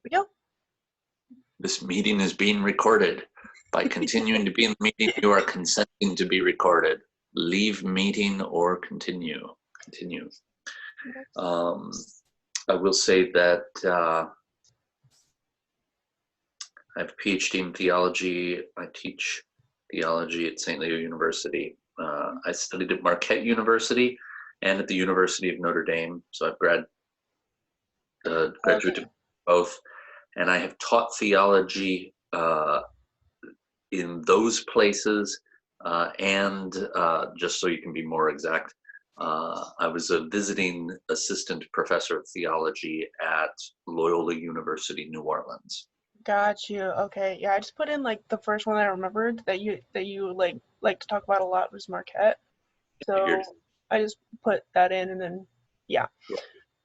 we go. This meeting is being recorded. By continuing to be in the meeting, you are consenting to be recorded. Leave meeting or continue. Continue. I will say that I have a PhD in theology. I teach theology at St. Leo University. I studied at Marquette University and at the University of Notre Dame. So I've graduated both. And I have taught theology in those places. And just so you can be more exact, I was a visiting assistant professor of theology at Loyola University, New Orleans. Got you. Okay. Yeah, I just put in like the first one I remembered that you like to talk about a lot was Marquette. So I just put that in and then yeah.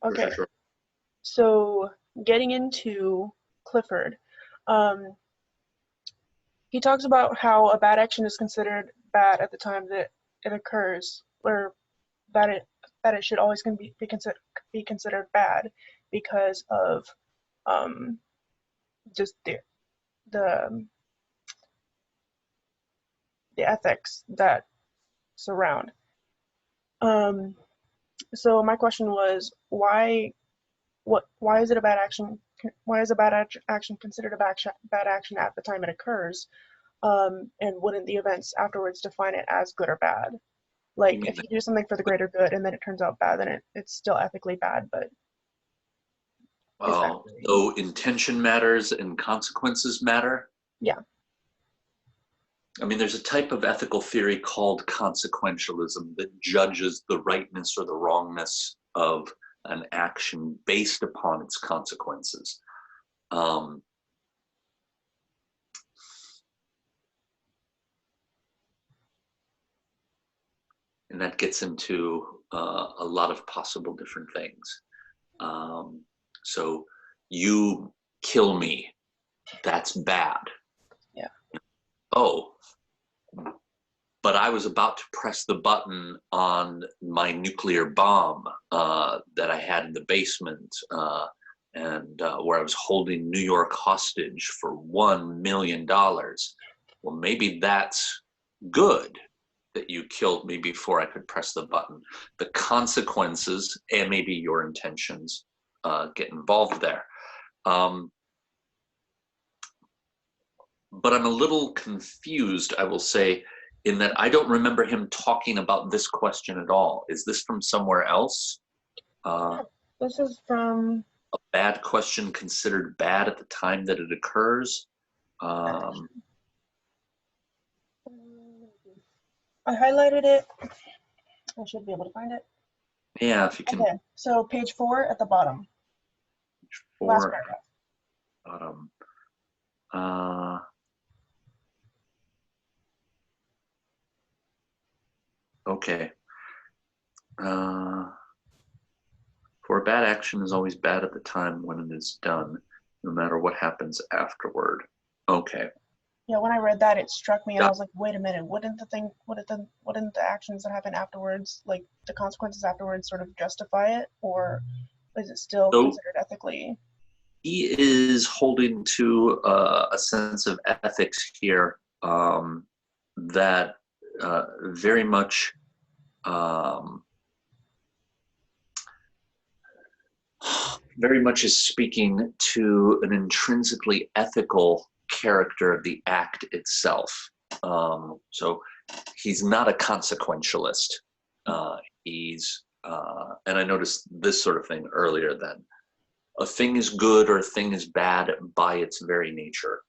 Okay. Sure. So getting into Clifford, he talks about how a bad action is considered bad at the time that it occurs, or that it should always be considered bad because of just the ethics that surround. So my question was, why is it a bad action? Why is a bad action considered a bad action at the time it occurs? And wouldn't the events afterwards define it as good or bad? Like if you do something for the greater good and then it turns out bad, then it's still ethically bad, but so intention matters and consequences matter? Yeah. I mean, there's a type of ethical theory called consequentialism that judges the rightness or the wrongness of an action based upon its consequences. And that gets into a lot of possible different things. So you kill me, that's bad. Yeah. Oh, but I was about to press the button on my nuclear bomb that I had in the basement and where I was holding New York hostage for $1 million. Well, maybe that's good that you killed me before I could press the button. The consequences and maybe your intentions get involved there. But I'm a little confused, I will say, in that I don't remember him talking about this question at all. Is this from somewhere else? This is from... A bad question considered bad at the time that it occurs? I highlighted it. I should be able to find it. Yeah, if you can. Okay, so page 4 at the bottom. Page 4. Last paragraph. Bottom. Okay. For a bad action is always bad at the time when it is done, no matter what happens afterward. Okay. Yeah, when I read that, it struck me, and I was like, wait a minute, wouldn't the actions that happen afterwards, like the consequences afterwards, sort of justify it, or is it still considered ethically? He is holding to a sense of ethics here that very much is speaking to an intrinsically ethical character of the act itself. So he's not a consequentialist. And I noticed this sort of thing earlier, that a thing is good or a thing is bad by its very nature.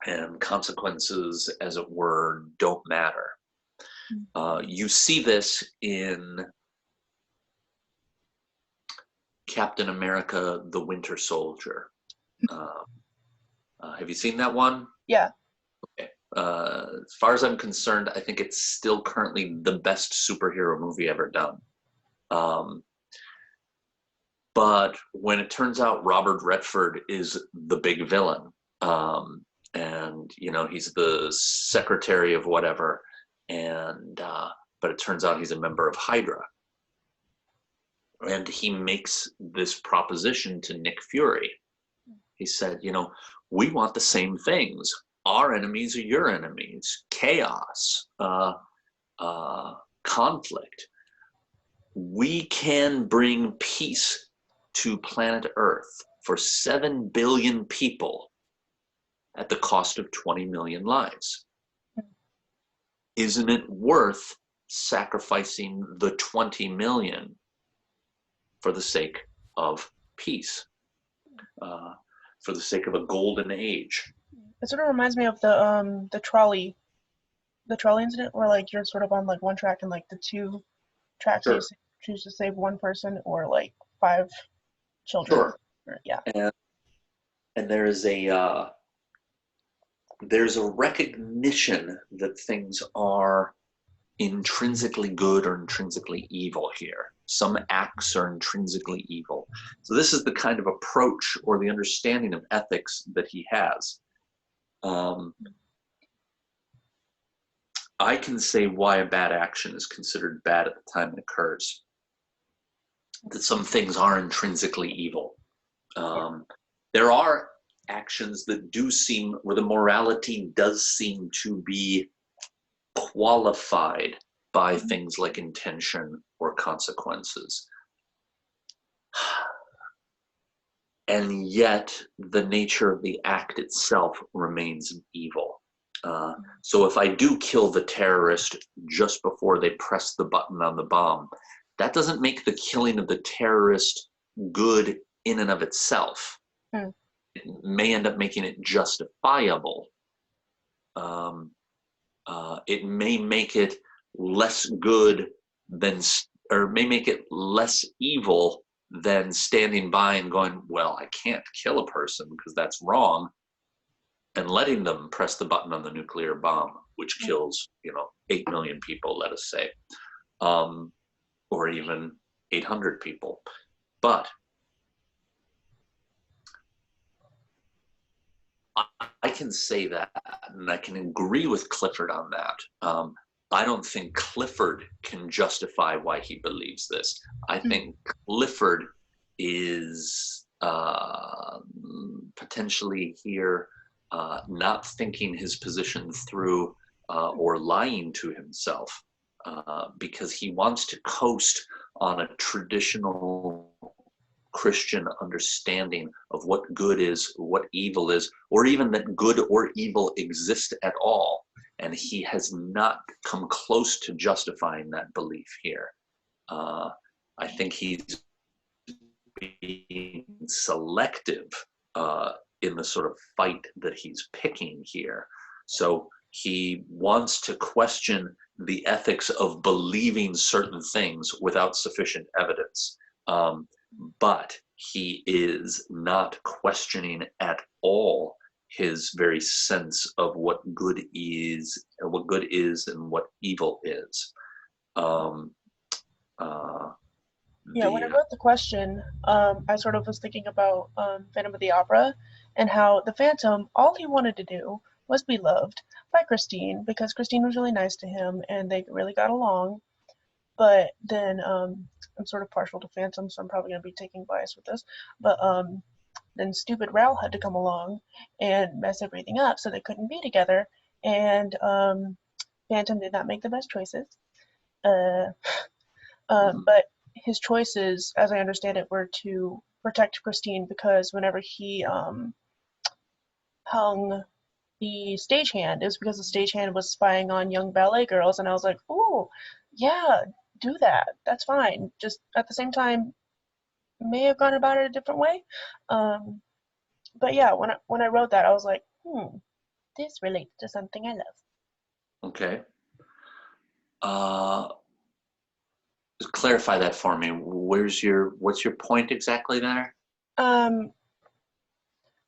And consequences, as it were, don't matter. You see this in Captain America, the Winter Soldier. Have you seen that one? Yeah. Okay. As far as I'm concerned, I think it's still currently the best superhero movie ever done. But when it turns out Robert Redford is the big villain, and he's the secretary of whatever, and but it turns out he's a member of Hydra, and he makes this proposition to Nick Fury. He said, we want the same things. Our enemies are your enemies. Chaos, conflict. We can bring peace to planet Earth for 7 billion people at the cost of 20 million lives. Isn't it worth sacrificing the 20 million for the sake of peace, for the sake of a golden age? It sort of reminds me of the trolley incident, where like you're sort of on like one track and like the two tracks you Sure, choose to save one person or like five children. sure. Yeah. And there's a recognition that things are intrinsically good or intrinsically evil here. Some acts are intrinsically evil. So this is the kind of approach or the understanding of ethics that he has. I can say why a bad action is considered bad at the time it occurs. That some things are intrinsically evil. There are actions that do seem, where the morality does seem to be qualified by things like intention or consequences. And yet the nature of the act itself remains evil. So if I do kill the terrorist just before they press the button on the bomb, that doesn't make the killing of the terrorist good in and of itself. Hmm. It may end up making it justifiable. It may make it less good than, or may make it less evil than standing by and going, well, I can't kill a person because that's wrong, and letting them press the button on the nuclear bomb, which kills, 8 million people, let us say, or even 800 people. But I can say that, and I can agree with Clifford on that. I don't think Clifford can justify why he believes this. I think Clifford is potentially here not thinking his position through or lying to himself because he wants to coast on a traditional Christian understanding of what good is, what evil is, or even that good or evil exist at all. And he has not come close to justifying that belief here. I think he's being selective in the sort of fight that he's picking here. So he wants to question the ethics of believing certain things without sufficient evidence. But he is not questioning at all his very sense of what good is, and what evil is. Yeah, when I wrote the question, I sort of was thinking about Phantom of the Opera and how the Phantom, all he wanted to do was be loved by Christine because Christine was really nice to him and they really got along. But then I'm sort of partial to Phantom, so I'm probably going to be taking bias with this. But then stupid Raoul had to come along and mess everything up so they couldn't be together. And Phantom did not make the best choices. Uh, but his choices, as I understand it, were to protect Christine because whenever he hung the stagehand, it was because the stagehand was spying on young ballet girls, and I was like, "Ooh, yeah, do that. That's fine." Just at the same time, may have gone about it a different way. Um, but yeah, when I wrote that, I was like, this relates to something I love. Okay. Clarify that for me. What's your point exactly there? Um,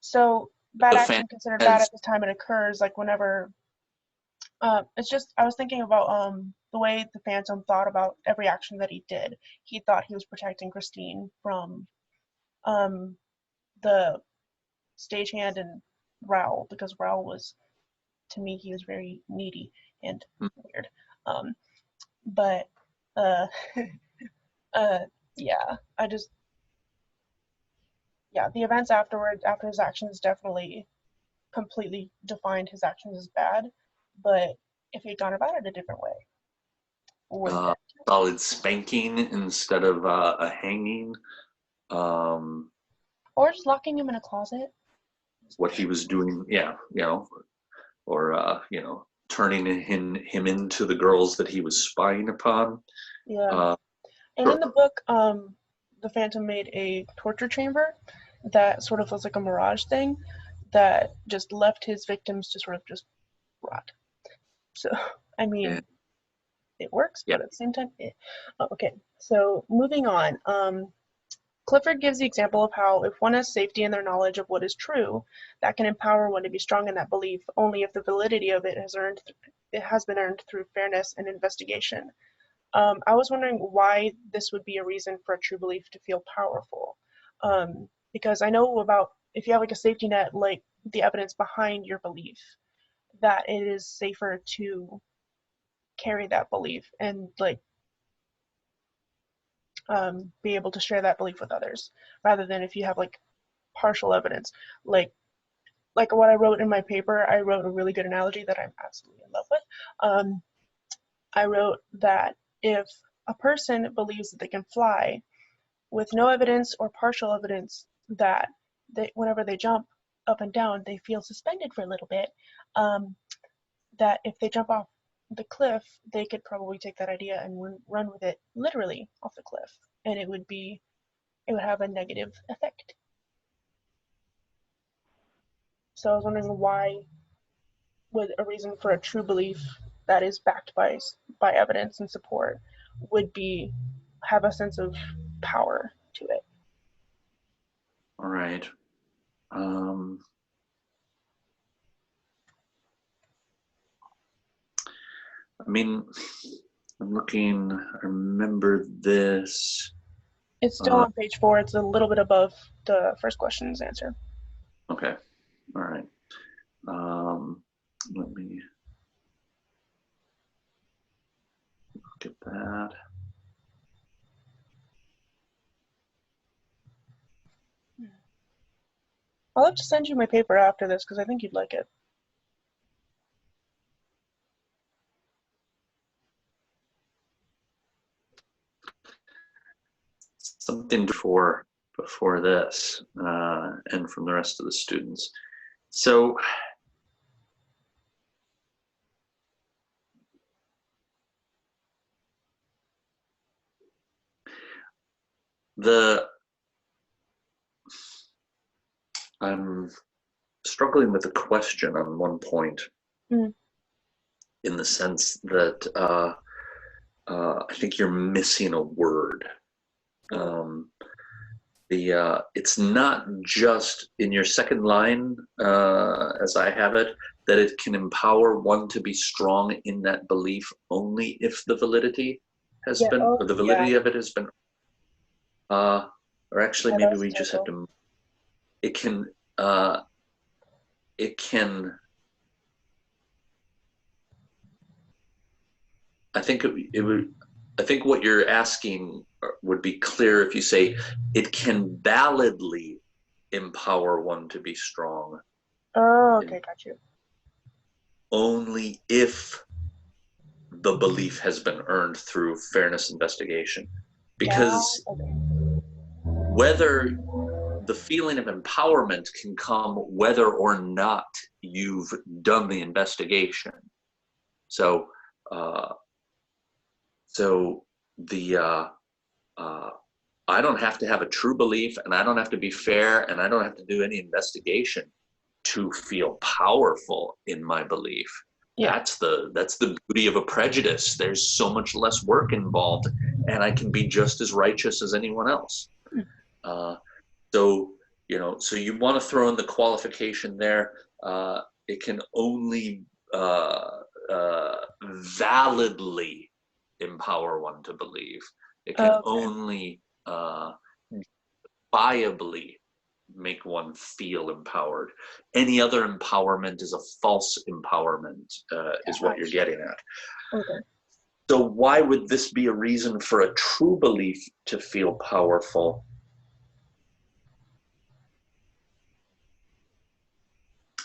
so bad The fan action considered bad has at the time it occurs, like whenever it's just I was thinking about the way the Phantom thought about every action that he did. He thought he was protecting Christine from um the stagehand and Raoul because Raoul was, to me, he was very needy and weird. Um, but uh, uh, yeah, I just yeah, the events afterwards, after his actions, definitely completely defined his actions as bad. But if he'd gone about it a different way, would Uh, that, Solid spanking instead of a hanging. Um, or just locking him in a closet? what he was doing, yeah, or turning him into the girls that he was spying upon. Yeah. Uh, And in the book, the Phantom made a torture chamber that sort of was like a mirage thing that just left his victims to sort of just rot. So, I yeah, mean, it works, yeah. but at the same time, oh, okay. So moving on, Clifford gives the example of how if one has safety in their knowledge of what is true, that can empower one to be strong in that belief only if the validity of it has been earned through fairness and investigation. I was wondering why this would be a reason for a true belief to feel powerful. Because I know about if you have like a safety net, like the evidence behind your belief, that it is safer to carry that belief and like be able to share that belief with others, rather than if you have like partial evidence. Like like what I wrote in my paper, I wrote a really good analogy that I'm absolutely in love with. Um, I wrote that if a person believes that they can fly with no evidence or partial evidence that whenever they jump up and down, they feel suspended for a little bit, um, that if they jump off the cliff, they could probably take that idea and run with it literally off the cliff, and it would have a negative effect. So I was wondering why would a reason for a true belief that is backed by evidence and support would be have a sense of power to it. All right. Um, I mean, I'm looking. I remember this. It's still Uh, on page 4. It's a little bit above the first question's answer. okay. All right. Let me look at that. I'll have to send you my paper after this because I think you'd like it. Something before this, and from the rest of the students. So the I'm struggling with the question on one point, Mm. in the sense that I think you're missing a word. Oh. Um, it's not just in your second line, as I have it, that it can empower one to be strong in that belief only if the validity has Yeah. been, Oh, or the yeah. validity of it has been, or actually Yeah, that maybe was a we just have typo. to. It can. Uh, it can. I think it would. I think what you're asking would be clear if you say it can validly empower one to be strong, Oh, and okay, got you. only if the belief has been earned through fairness investigation. Because Okay. whether the feeling of empowerment can come whether or not you've done the investigation. So, uh, so the uh, I don't have to have a true belief, and I don't have to be fair, and I don't have to do any investigation to feel powerful in my belief. Yeah. That's the beauty of a prejudice. There's so much less work involved, and I can be just as righteous as anyone else. Hmm. Uh, so so you want to throw in the qualification there. It can only validly empower one to believe. It can Okay. only viably make one feel empowered. Any other empowerment is a false empowerment, is what you're Gotcha. getting at. Okay. So why would this be a reason for a true belief to feel powerful?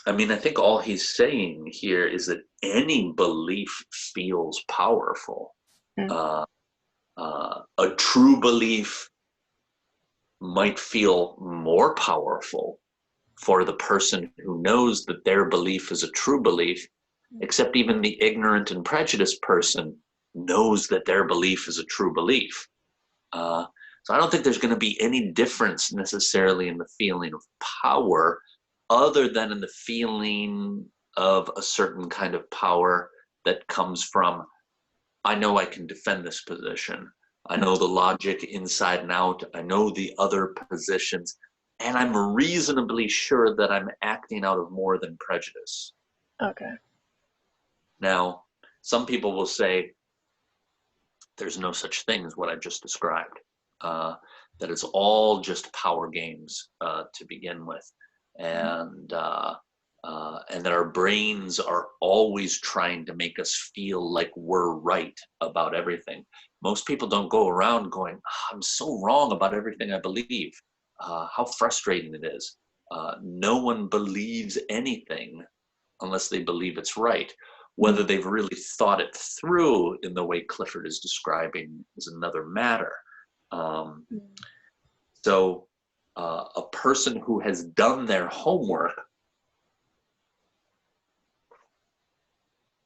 I mean, I think all he's saying here is that any belief feels powerful. Mm. Uh, a true belief might feel more powerful for the person who knows that their belief is a true belief, except even the ignorant and prejudiced person knows that their belief is a true belief. So I don't think there's going to be any difference necessarily in the feeling of power, other than in the feeling of a certain kind of power that comes from, I know I can defend this position. I know the logic inside and out. I know the other positions. And I'm reasonably sure that I'm acting out of more than prejudice. Okay. Now, some people will say there's no such thing as what I just described. That it's all just power games to begin with. And that our brains are always trying to make us feel like we're right about everything. Most people don't go around going, I'm so wrong about everything I believe. How frustrating it is. No one believes anything unless they believe it's right. Whether they've really thought it through in the way Clifford is describing is another matter. So a person who has done their homework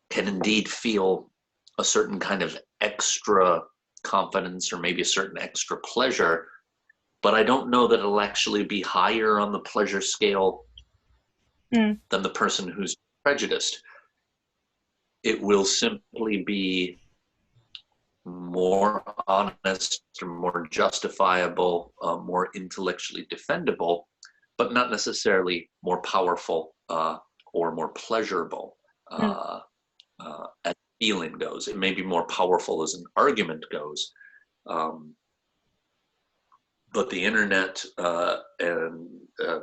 can indeed feel a certain kind of extra confidence or maybe a certain extra pleasure, but I don't know that it'll actually be higher on the pleasure scale than the person who's prejudiced. It will simply be more honest or more justifiable, more intellectually defendable, but not necessarily more powerful or more pleasurable. As feeling goes, it may be more powerful as an argument goes, but the internet and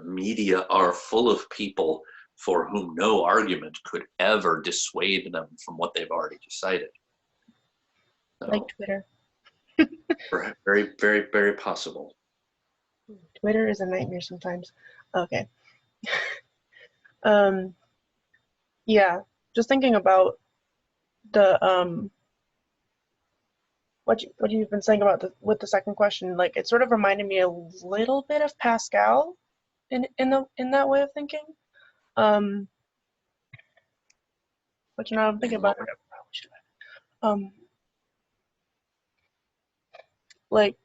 media are full of people for whom no argument could ever dissuade them from what they've already decided. So, like Twitter. very, very, very possible. Twitter is a nightmare sometimes. Okay. Yeah, just thinking about the what you've been saying about with the second question, like it sort of reminded me a little bit of Pascal in that way of thinking. But now I'm thinking about it, I probably should have. Like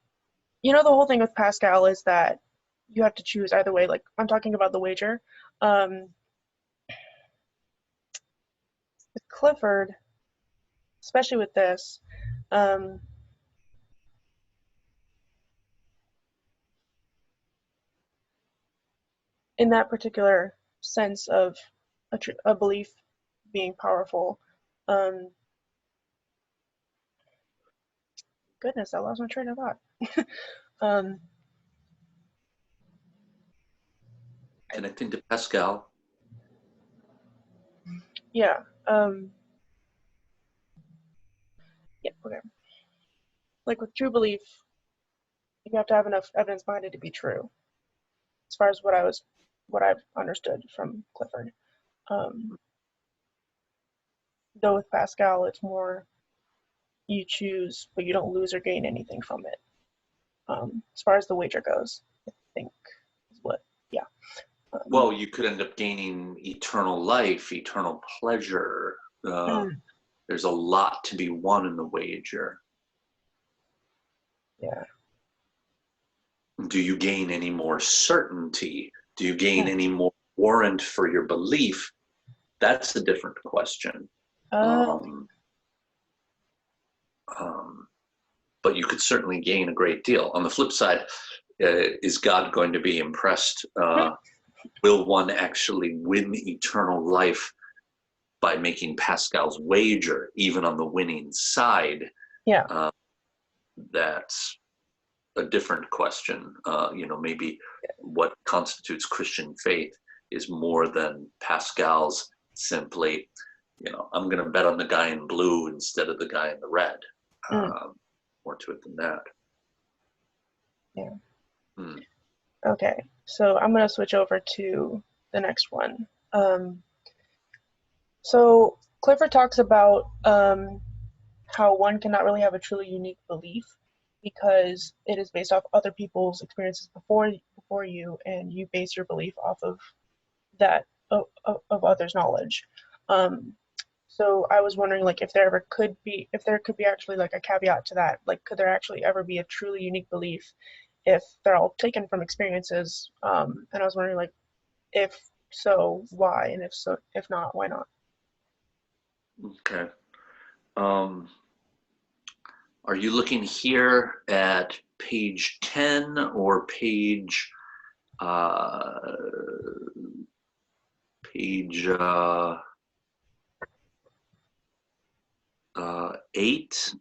the whole thing with Pascal is that you have to choose either way. Like I'm talking about the wager. With Clifford, especially with this, in that particular sense of a belief being powerful. Goodness, I lost my train of thought. um, Connecting to Pascal. yeah. Yeah. Okay. Like with true belief, you have to have enough evidence behind it to be true. As far as what I've understood from Clifford. Though with Pascal, it's more you choose, but you don't lose or gain anything from it. As far as the wager goes, I think is what. Yeah. Well, you could end up gaining eternal life, eternal pleasure. There's a lot to be won in the wager. Yeah. Do you gain any more certainty? Do you gain any more warrant for your belief? That's a different question. But you could certainly gain a great deal. On the flip side, is God going to be impressed? Will one actually win eternal life by making Pascal's wager, even on the winning side? Yeah. That's a different question. Maybe what constitutes Christian faith is more than Pascal's simply, I'm going to bet on the guy in blue instead of the guy in the red. More to it than that. Yeah. Okay, so I'm going to switch over to the next one. Um, so Clifford talks about how one cannot really have a truly unique belief because it is based off other people's experiences before you, and you base your belief off of that of others' knowledge. Um, so I was wondering, like, if there could be actually like a caveat to that, like, could there actually ever be a truly unique belief if they're all taken from experiences? And I was wondering, like, if so, why, and if not, why not? Okay. Um, are you looking here at page 10 or uh, page 8?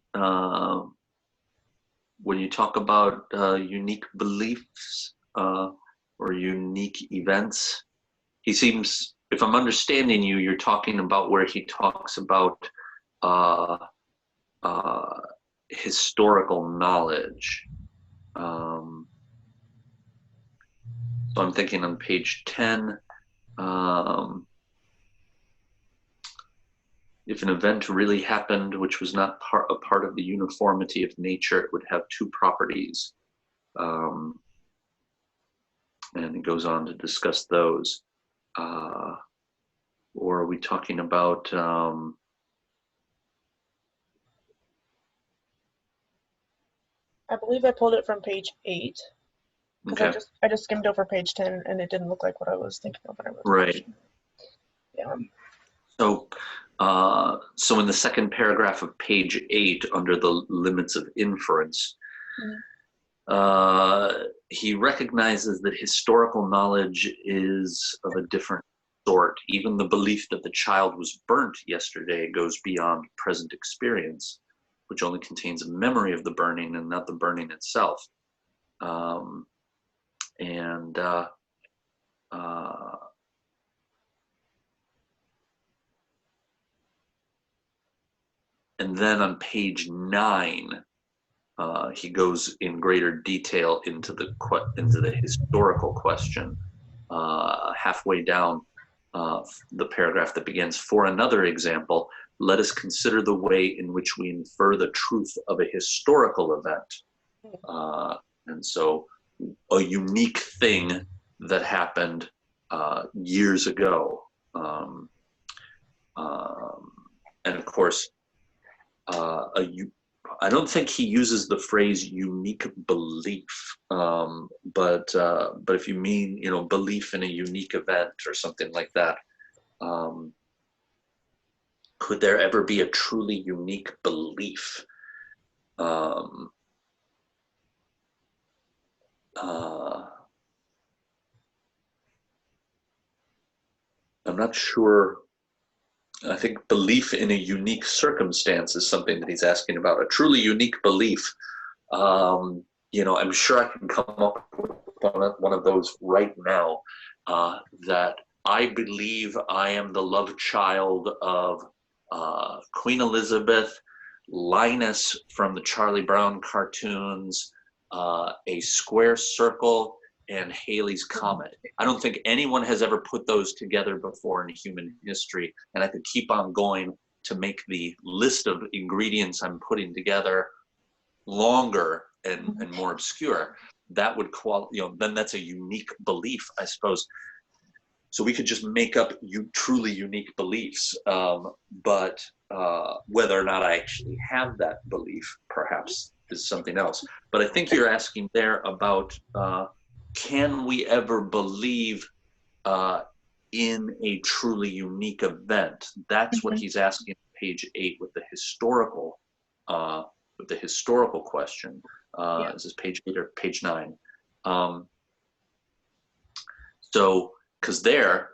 When you talk about unique beliefs or unique events, he seems, if I'm understanding you, you're talking about where he talks about uh, uh, historical knowledge. So I'm thinking on page 10, um, if an event really happened which was not a part of the uniformity of nature, it would have two properties. Um, and he goes on to discuss those. Or are we talking about I believe I pulled it from page 8 because okay, I just skimmed over page 10 and it didn't look like what I was thinking of when I wrote the right. question. Yeah. So, so in the second paragraph of page 8, under the limits of inference, Mhm. he recognizes that historical knowledge is of a different sort. Even the belief that the child was burnt yesterday goes beyond present experience, which only contains a memory of the burning and not the burning itself. Um, and uh, and then on page 9, he goes in greater detail into the historical question. Halfway down the paragraph that begins, for another example, let us consider the way in which we infer the truth of a historical event. Uh, and so a unique thing that happened years ago. Um, um, and of course, I don't think he uses the phrase unique belief, but if you mean belief in a unique event or something like that, um, could there ever be a truly unique belief? Um, uh, I'm not sure. I think belief in a unique circumstance is something that he's asking about. A truly unique belief. I'm sure I can come up with one of those right now. That I believe I am the love child of Queen Elizabeth, Linus from the Charlie Brown cartoons, a square circle, and Halley's Comet. I don't think anyone has ever put those together before in human history, and I could keep on going to make the list of ingredients I'm putting together longer and more obscure. That would then that's a unique belief, I suppose. So we could just make up truly unique beliefs, but whether or not I actually have that belief, perhaps, is something else. But I think you're asking there about can we ever believe uh, in a truly unique event? That's what Mhm. he's asking on page 8 with the historical question. Yeah. Is this page 8 or page 9? Um, so, because there,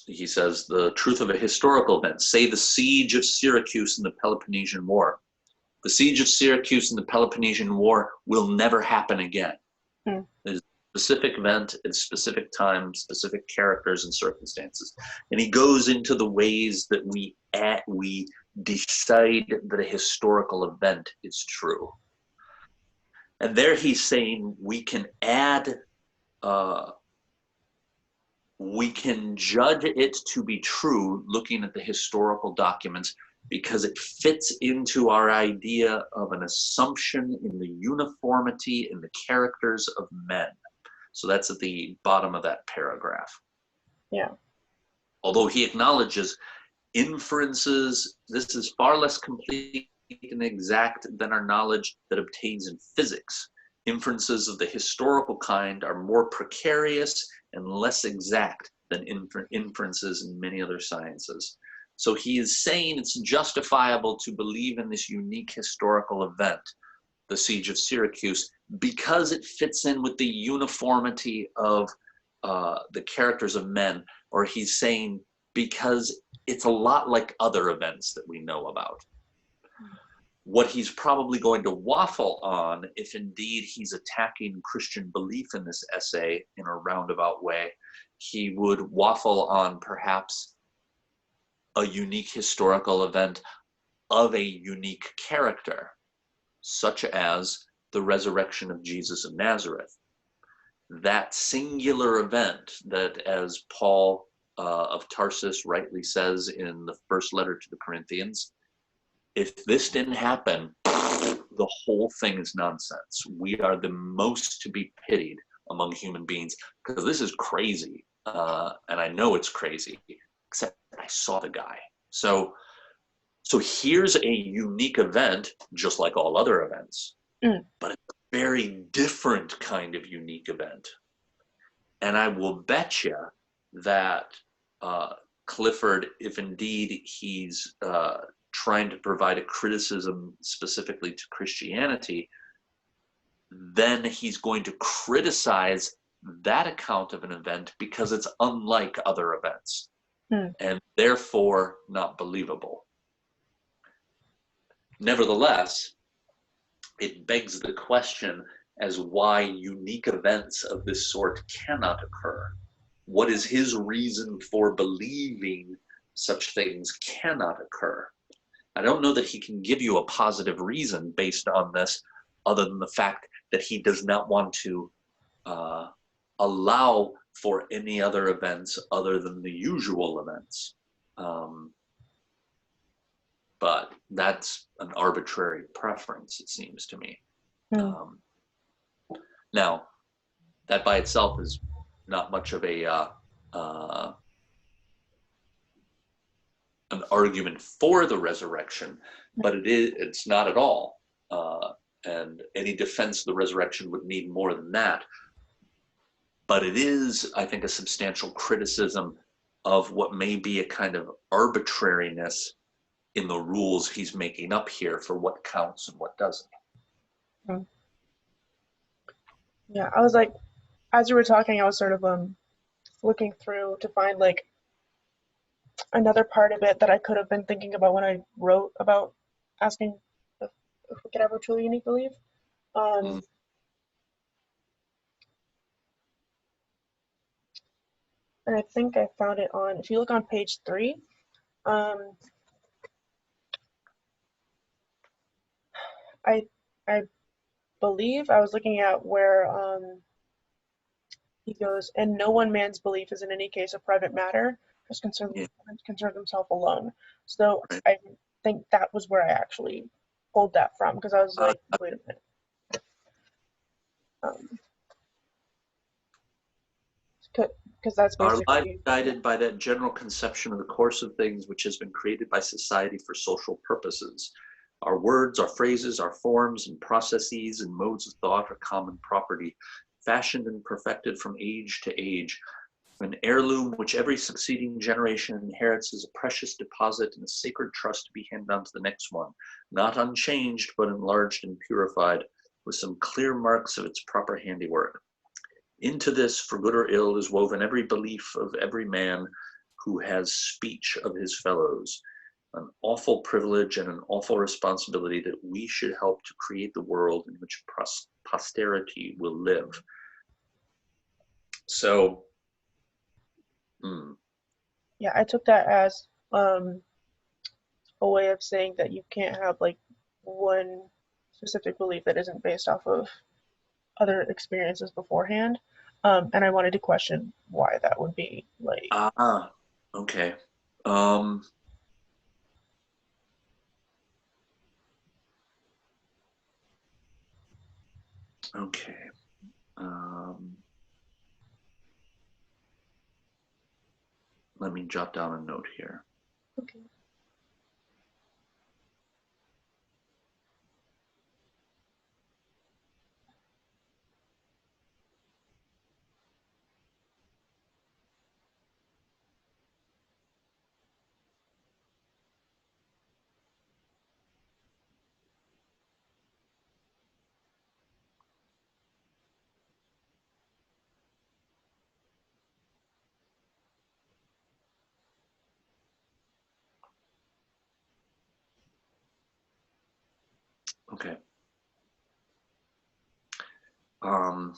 he says, the truth of a historical event, say the siege of Syracuse in the Peloponnesian War. The siege of Syracuse in the Peloponnesian War will never happen again. Mm. There's a specific event at specific time, specific characters and circumstances. And he goes into the ways that we decide that a historical event is true. And there he's saying we can add we can judge it to be true looking at the historical documents because it fits into our idea of an assumption in the uniformity in the characters of men. So that's at the bottom of that paragraph. Yeah. Although he acknowledges inferences, this is far less complete and exact than our knowledge that obtains in physics. Inferences of the historical kind are more precarious and less exact than inferences in many other sciences. So he is saying it's justifiable to believe in this unique historical event, the Siege of Syracuse, because it fits in with the uniformity of the characters of men, or he's saying because it's a lot like other events that we know about. What he's probably going to waffle on, if indeed he's attacking Christian belief in this essay in a roundabout way, he would waffle on perhaps a unique historical event of a unique character, such as the resurrection of Jesus of Nazareth. That singular event that, as Paul of Tarsus rightly says in the first letter to the Corinthians, if this didn't happen, the whole thing is nonsense. We are the most to be pitied among human beings because this is crazy. And I know it's crazy, except I saw the guy. So here's a unique event, just like all other events, but it's a very different kind of unique event. And I will bet you that Clifford, if indeed he's trying to provide a criticism specifically to Christianity, then he's going to criticize that account of an event because it's unlike other events and therefore not believable. Nevertheless, it begs the question as why unique events of this sort cannot occur. What is his reason for believing such things cannot occur? I don't know that he can give you a positive reason based on this, other than the fact that he does not want to allow for any other events other than the usual events. But that's an arbitrary preference, it seems to me. Now, that by itself is not much of an argument for the resurrection, but it's not at all. And any defense of the resurrection would need more than that. But it is, I think, a substantial criticism of what may be a kind of arbitrariness in the rules he's making up here for what counts and what doesn't. Yeah, I was like, as you were talking, I was sort of looking through to find like another part of it that I could have been thinking about when I wrote about asking if we could have a truly unique belief. And I think I found it on, if you look on page 3, I believe I was looking at where he goes, and no one man's belief is in any case a private matter, just concern himself alone. So I think that was where I actually pulled that from, because I was like, wait a minute. Because that's basically our life guided by that general conception of the course of things which has been created by society for social purposes. Our words, our phrases, our forms and processes and modes of thought are common property, fashioned and perfected from age to age, an heirloom which every succeeding generation inherits as a precious deposit and a sacred trust to be handed on to the next one, not unchanged but enlarged and purified with some clear marks of its proper handiwork. Into this, for good or ill, is woven every belief of every man who has speech of his fellows, an awful privilege and an awful responsibility that we should help to create the world in which posterity will live. So, yeah, I took that as a way of saying that you can't have like one specific belief that isn't based off of other experiences beforehand. And I wanted to question why that would be like. Ah, okay. Um, okay. Um, Let me jot down a note here. Okay. Okay. Um,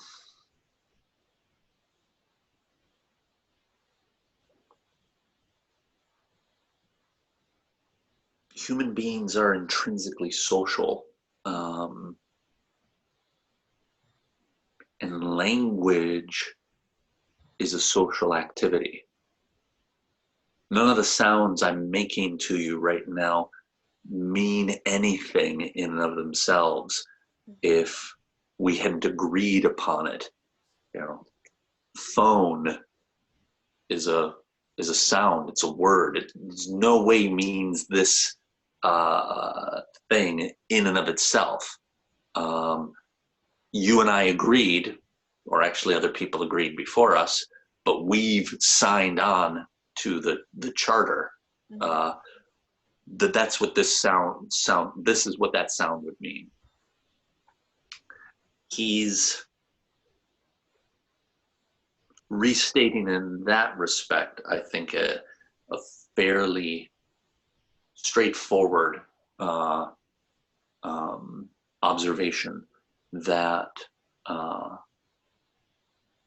Human beings are intrinsically social, um, and language is a social activity. None of the sounds I'm making to you right now mean anything in and of themselves if we hadn't agreed upon it. You know, phone is a sound. It's a word. It no way means this thing in and of itself. Um, you and I agreed, or actually other people agreed before us, but we've signed on to the charter. Mhm. Uh, that's what this sound. This is what that sound would mean. He's restating in that respect, I think, a fairly straightforward uh, um, observation that uh,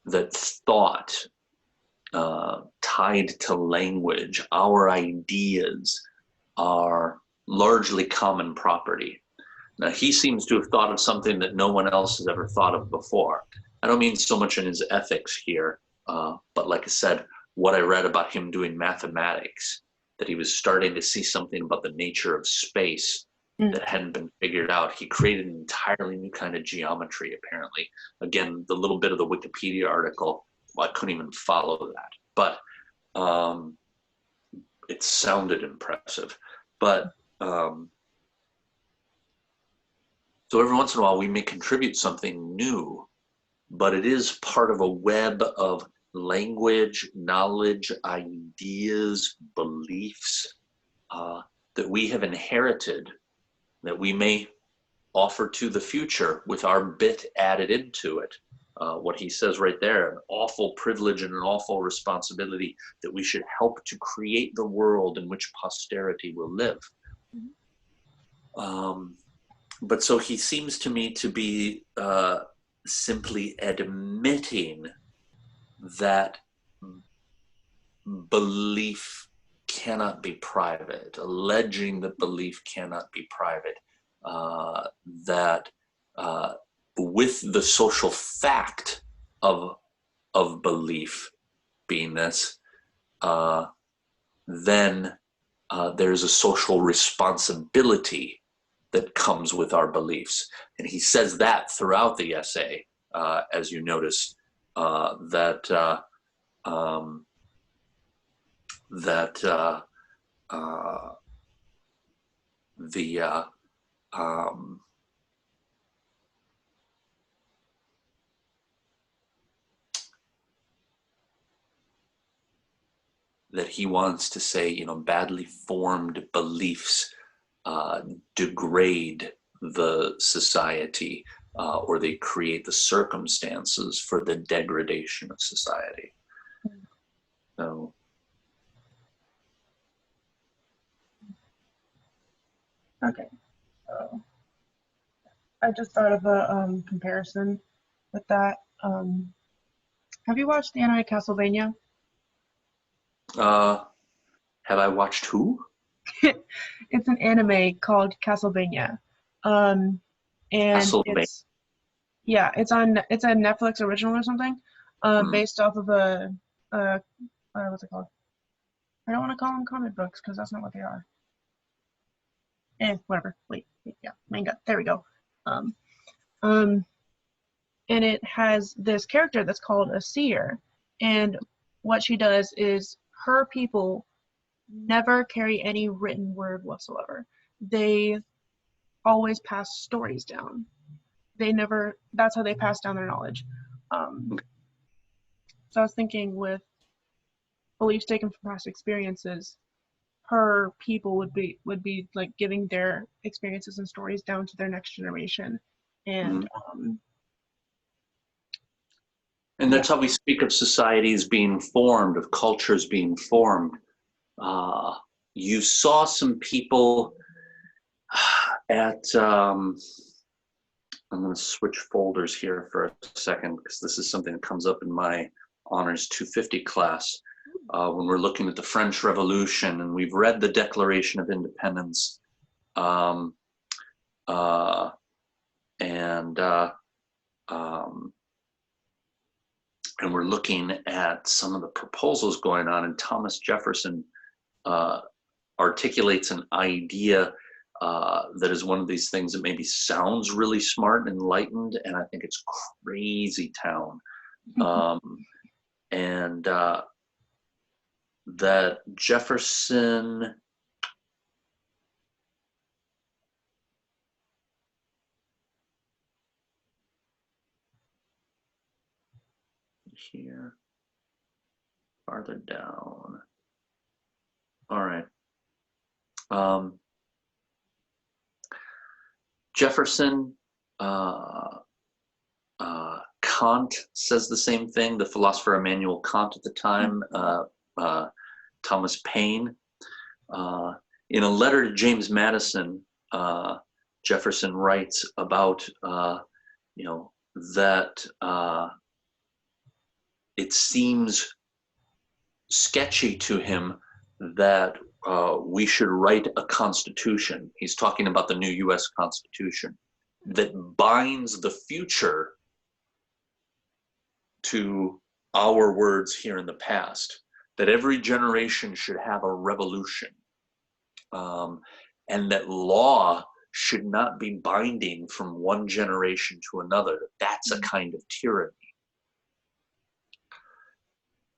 that thought tied to language, our ideas are largely common property. Now, he seems to have thought of something that no one else has ever thought of before. I don't mean so much in his ethics here, but like I said, what I read about him doing mathematics, that he was starting to see something about the nature of space Mm. that hadn't been figured out. He created an entirely new kind of geometry, apparently. Again, the little bit of the Wikipedia article, well, I couldn't even follow that. But um, it sounded impressive. But so every once in a while, we may contribute something new, but it is part of a web of language, knowledge, ideas, beliefs uh, that we have inherited that we may offer to the future with our bit added into it. What he says right there, an awful privilege and an awful responsibility that we should help to create the world in which posterity will live. Mhm. Um, but so he seems to me to be simply admitting that belief cannot be private, alleging that belief cannot be private, that uh, with the social fact of belief being this, uh, then there's a social responsibility that comes with our beliefs. And he says that throughout the essay, as you notice, that um, that uh, the um, that he wants to say, badly formed beliefs uh, degrade the society, or they create the circumstances for the degradation of society. So, Okay. So I just thought of a comparison with that. Have you watched the anime Castlevania? uh, have I watched who? It's an anime called Castlevania. Um, and Castlevania. it's yeah, it's a Netflix original or something. Mm. based off of a what's it called? I don't want to call them comic books because that's not what they are. Whatever. Wait, yeah, manga. There we go. Um, um, and it has this character that's called a seer, and what she does is her people never carry any written word whatsoever. They always pass stories down. They never. That's how they pass down their knowledge. Um, so I was thinking with beliefs taken from past experiences, her people would be like giving their experiences and stories down to their next generation, and Mm. um, And yeah. that's how we speak of societies being formed, of cultures being formed. Uh, you saw some people at, I'm going to switch folders here for a second because this is something that comes up in my Honors 250 class when we're looking at the French Revolution, and we've read the Declaration of Independence. Um, uh, and um, and we're looking at some of the proposals going on, and Thomas Jefferson uh, articulates an idea that is one of these things that maybe sounds really smart and enlightened, and I think it's crazy town. Um, and that Jefferson, here, farther down. All right. Um, Jefferson, uh, Kant says the same thing, the philosopher Immanuel Kant at the time, uh, Thomas Paine. In a letter to James Madison, Jefferson writes about, that it seems sketchy to him that we should write a constitution. He's talking about the new US Constitution that binds the future to our words here in the past, that every generation should have a revolution, and that law should not be binding from one generation to another. That's a kind of tyranny.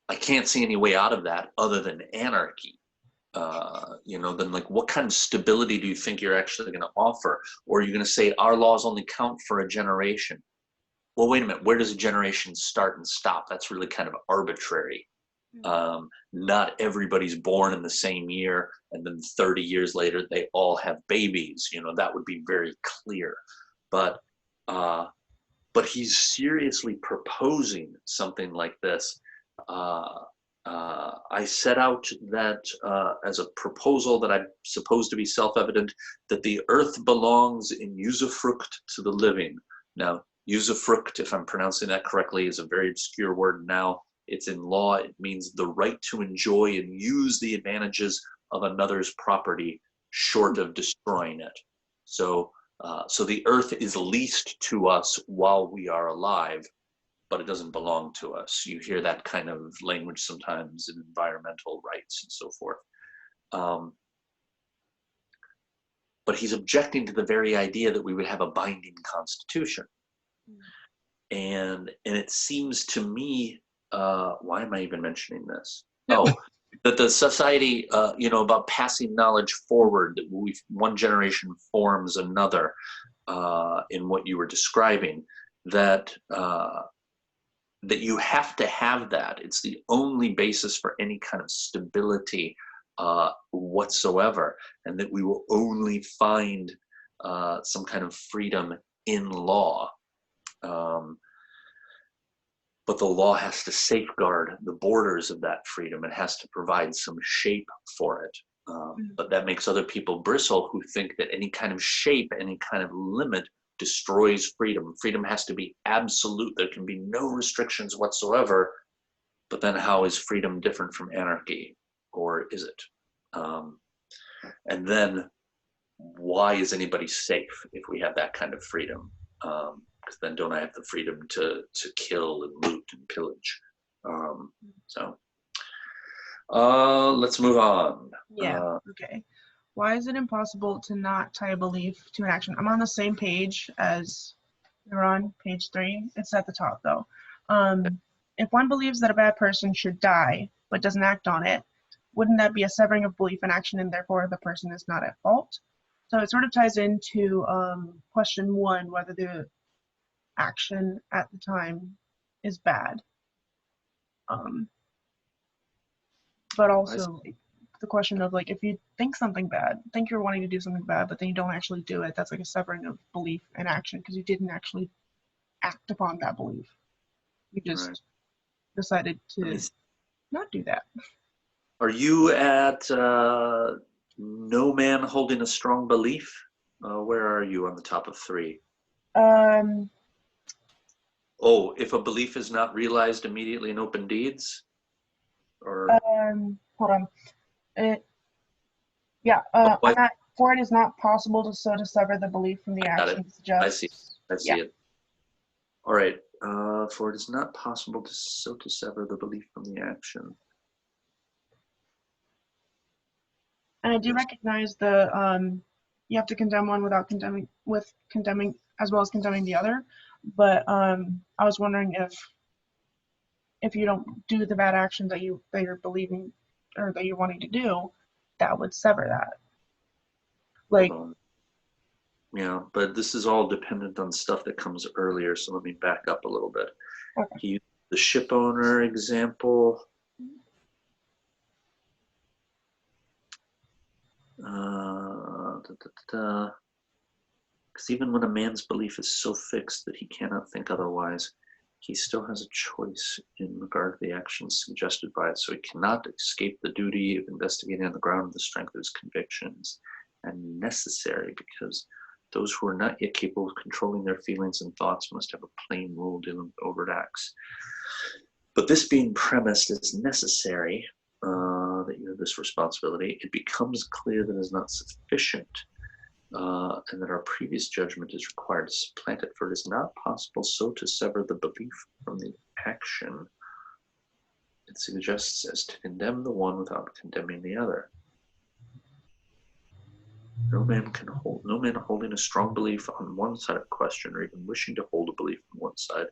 I can't see any way out of that other than anarchy. Then like what kind of stability do you think you're actually going to offer? Or are you going to say our laws only count for a generation? Well, wait a minute, where does a generation start and stop? That's really kind of arbitrary. Not everybody's born in the same year, and then 30 years later they all have babies. That would be very clear. But he's seriously proposing something like this. I set out that as a proposal that I'm supposed to be self-evident, that the earth belongs in usufruct to the living. Now, usufruct, if I'm pronouncing that correctly, is a very obscure word now. It's in law. It means the right to enjoy and use the advantages of another's property short of destroying it. So the earth is leased to us while we are alive, but it doesn't belong to us. You hear that kind of language sometimes in environmental rights and so forth. But he's objecting to the very idea that we would have a binding constitution. And it seems to me, why am I even mentioning this? Oh, that the society, about passing knowledge forward, that one generation forms another, in what you were describing, that you have to have that. It's the only basis for any kind of stability whatsoever, and that we will only find some kind of freedom in law. But the law has to safeguard the borders of that freedom. It has to provide some shape for it. But that makes other people bristle who think that any kind of shape, any kind of limit destroys freedom. Freedom has to be absolute. There can be no restrictions whatsoever. But then how is freedom different from anarchy? Or is it? And then why is anybody safe if we have that kind of freedom? because then don't I have the freedom to kill and loot and pillage? So let's move on. Yeah. Okay. Why is it impossible to not tie a belief to an action? I'm on the same page as you're on, page 3. It's at the top though. If one believes that a bad person should die but doesn't act on it, wouldn't that be a severing of belief and action, and therefore the person is not at fault? So it sort of ties into question 1, whether the action at the time is bad. But also the question of, like, if you think you're wanting to do something bad, but then you don't actually do it, that's like a severing of belief and action because you didn't actually act upon that belief. You just decided to not do that. Are you at no man holding a strong belief? Where are you on the top of 3? If a belief is not realized immediately in open deeds? Or hold on. I'm at, for it is not possible to sever the belief from the actions. I see it. All right. For it is not possible to sever the belief from the action. And I do recognize the you have to condemn one without condemning as well as condemning the other. But I was wondering if you don't do the bad action that you're believing or that you're wanting to do, that would sever that. Like, yeah, but this is all dependent on stuff that comes earlier. So let me back up a little bit. Okay. He used the ship owner example. Because even when a man's belief is so fixed that he cannot think otherwise, he still has a choice in regard to the actions suggested by it. So he cannot escape the duty of investigating on the ground of the strength of his convictions, and necessary because those who are not yet capable of controlling their feelings and thoughts must have a plain rule dealing with overt acts. But this being premised as necessary, that you have this responsibility, it becomes clear that it is not sufficient, and that our previous judgment is required to supplant it, for it is not possible so to sever the belief from the action it suggests as to condemn the one without condemning the other. No man holding a strong belief on one side of a question, or even wishing to hold a belief on one side,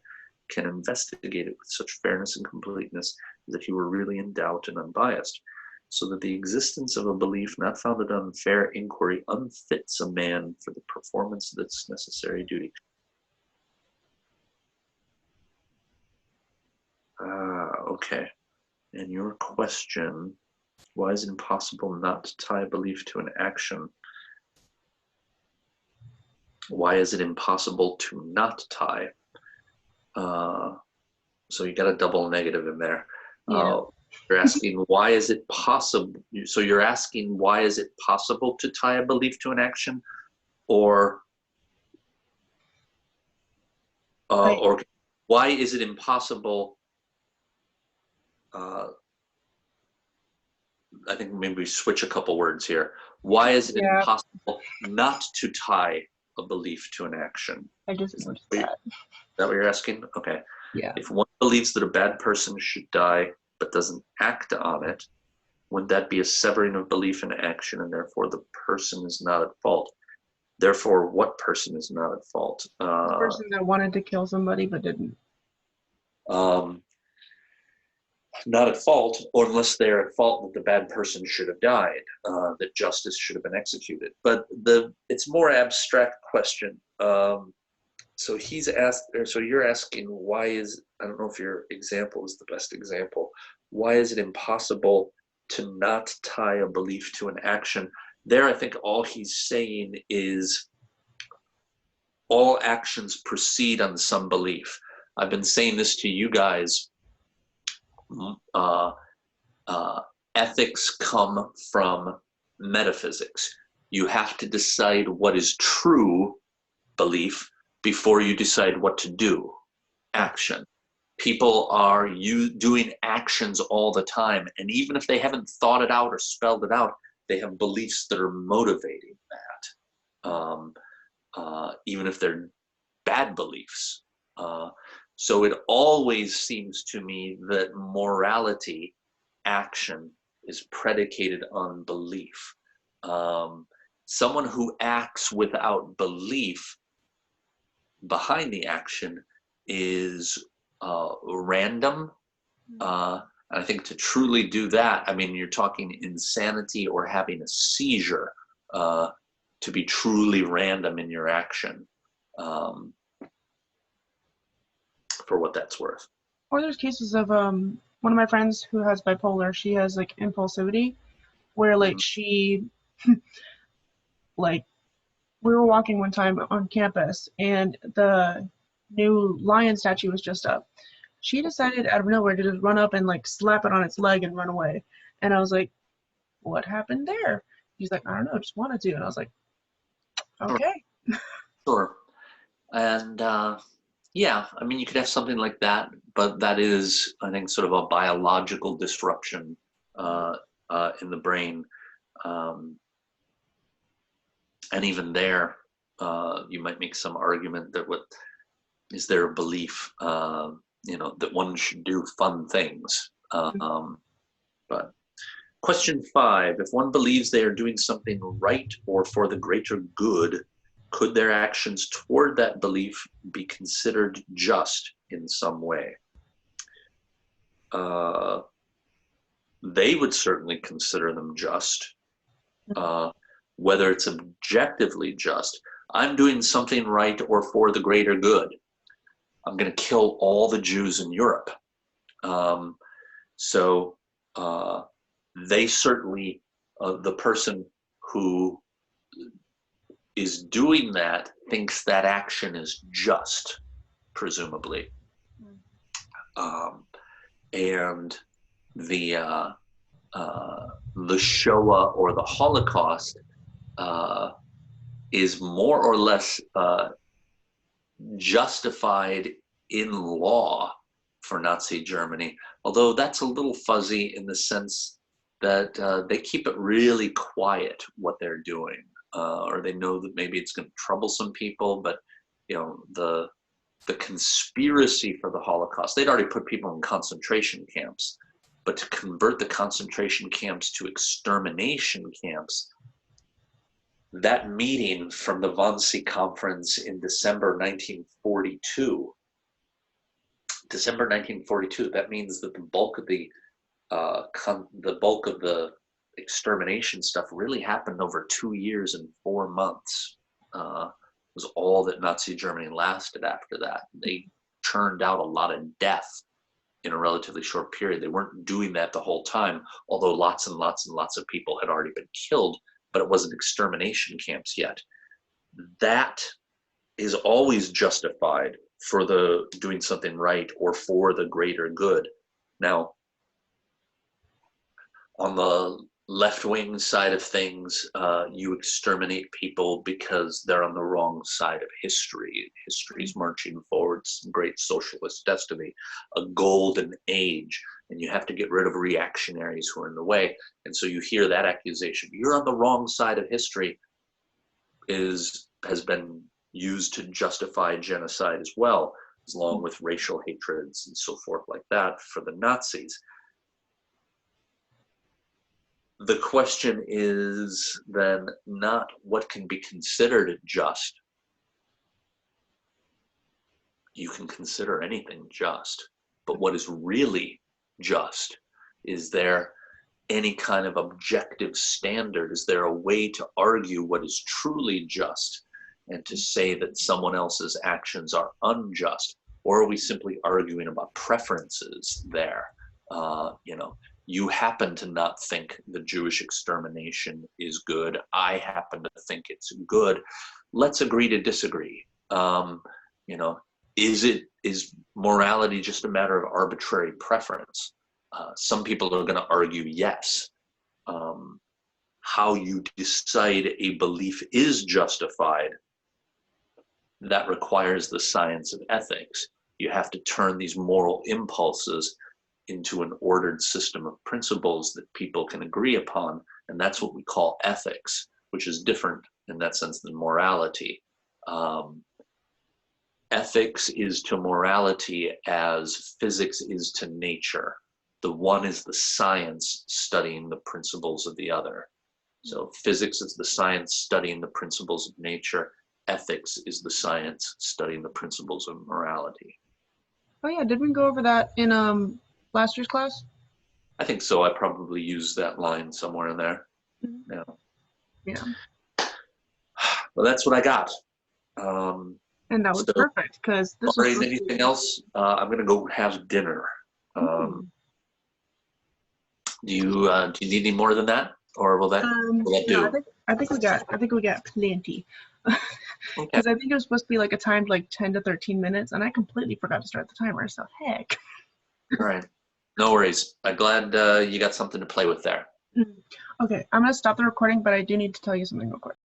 can investigate it with such fairness and completeness as if he were really in doubt and unbiased, so that the existence of a belief not founded on fair inquiry unfits a man for the performance of its necessary duty. Okay. And your question, why is it impossible not to tie a belief to an action? Why is it impossible to not tie? So you got a double negative in there. Yeah. You're asking why is it possible? So you're asking why is it possible to tie a belief to an action, or why is it impossible? I think maybe we switch a couple words here. Why is it impossible not to tie a belief to an action? I just noticed that. Is that what you're asking? Okay. Yeah. If one believes that a bad person should die but doesn't act on it, would that be a severing of belief and action, and therefore the person is not at fault? Therefore, what person is not at fault? The person that wanted to kill somebody but didn't. Not at fault, or unless they're at fault that the bad person should have died, that justice should have been executed. But it's more abstract question. So he's asked, or so you're asking, why is, I don't know if your example is the best example, why is it impossible to not tie a belief to an action? There, I think all he's saying is all actions proceed on some belief. I've been saying this to you guys. Ethics come from metaphysics. You have to decide what is true belief before you decide what to do. Action. People are doing actions all the time, and even if they haven't thought it out or spelled it out, they have beliefs that are motivating that. Even if they're bad beliefs. So it always seems to me that morality, action, is predicated on belief. Someone who acts without belief behind the action is random. And I think to truly do that, I mean, you're talking insanity or having a seizure to be truly random in your action, for what that's worth. Or there's cases of one of my friends who has bipolar. She has like impulsivity, where like she like we were walking one time on campus and the new lion statue was just up. She decided out of nowhere to just run up and like slap it on its leg and run away. And I was like, what happened there? He's like, I don't know, just wanted to. And I was like, okay. Sure. And yeah, I mean, you could have something like that, but that is, I think, sort of a biological disruption in the brain. And even there, you might make some argument that what is there a belief, that one should do fun things. But question 5, if one believes they are doing something right or for the greater good, could their actions toward that belief be considered just in some way? They would certainly consider them just. Whether it's objectively just, I'm doing something right or for the greater good. I'm going to kill all the Jews in Europe. So they certainly, the person who is doing that thinks that action is just, presumably. And the Shoah or the Holocaust is more or less justified in law for Nazi Germany, although that's a little fuzzy in the sense that they keep it really quiet what they're doing, or they know that maybe it's going to trouble some people, but the conspiracy for the Holocaust, they'd already put people in concentration camps, but to convert the concentration camps to extermination camps, that meeting from the Wannsee Conference in December 1942, that means that the bulk of the extermination stuff really happened over 2 years and 4 months. Was all that Nazi Germany lasted after that. They churned out a lot of death in a relatively short period. They weren't doing that the whole time, although lots and lots and lots of people had already been killed, but it wasn't extermination camps yet. That is always justified for the doing something right or for the greater good. Now, on the left-wing side of things, you exterminate people because they're on the wrong side of history. History's marching forward, some great socialist destiny, a golden age, and you have to get rid of reactionaries who are in the way. And so you hear that accusation, you're on the wrong side of history, has been used to justify genocide as well, along with racial hatreds and so forth like that for the Nazis. The question is then not what can be considered just. You can consider anything just, but what is really just? Is there any kind of objective standard? Is there a way to argue what is truly just and to say that someone else's actions are unjust? Or are we simply arguing about preferences there? You happen to not think the Jewish extermination is good. I happen to think it's good. Let's agree to disagree. Is morality just a matter of arbitrary preference? Some people are going to argue yes. How you decide a belief is justified, that requires the science of ethics. You have to turn these moral impulses into an ordered system of principles that people can agree upon, and that's what we call ethics, which is different in that sense than morality. ethics is to morality as physics is to nature. The one is the science studying the principles of the other. So physics is the science studying the principles of nature. Ethics is the science studying the principles of morality. Oh yeah, did we go over that in last year's class? I think so. I probably used that line somewhere in there. Mhm. Yeah. Yeah. Well, that's what I got. And that was So, perfect because this was barring supposed to anything be. else, I'm gonna go have dinner. Ooh. Do you need any more than that, or will that No, do? I think we got plenty. Okay. Because I think it was supposed to be like a timed like 10 to 13 minutes, and I completely forgot to start the timer. So heck. All right. No worries. I'm glad you got something to play with there. Okay, I'm gonna stop the recording, but I do need to tell you something real quick.